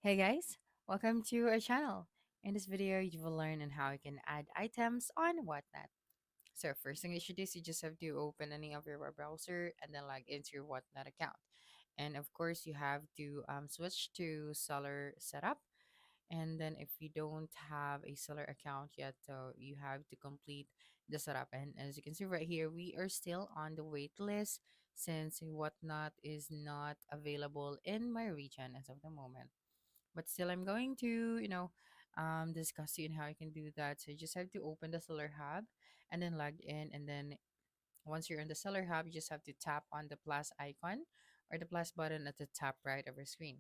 Hey guys, welcome to our channel. In this video, you will learn on how you can add items on Whatnot. So first thing you should do is you just have to open any of your web browser and then log into your Whatnot account. And of course, you have to switch to seller setup. And then if you don't have a seller account yet, so you have to complete the setup. And as you can see right here, we are still on the wait list since Whatnot is not available in my region as of the moment, but still I'm going to discuss you on how you can do that. So you just have to open the seller hub and then log in, and then once you're in the seller hub, you just have to tap on the plus icon or the plus button at the top right of your screen.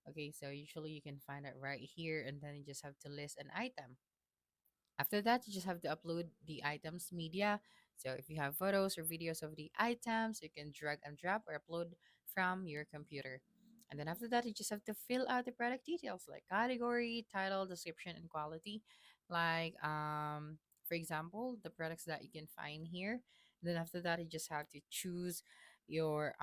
Okay, so usually you can find it right here, and then you just have to list an item. After that, you just have to upload the items media. So if you have photos or videos of the items, you can drag and drop or upload from your computer. And then after that, you just have to fill out the product details like category, title, description, and quality. Like for example, the products that you can find here. Then after that, you just have to choose your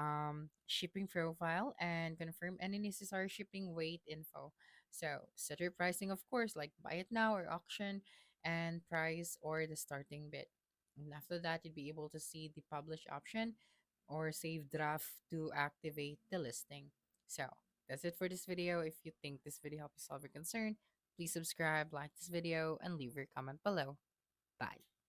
shipping profile and confirm any necessary shipping weight info. So set your pricing, of course, like buy it now or auction, and price or the starting bid. And after that, you'd be able to see the publish option or save draft to activate the listing. So that's it for this video. If you think this video helped you solve your concern, please subscribe, like this video, and leave your comment below. Bye.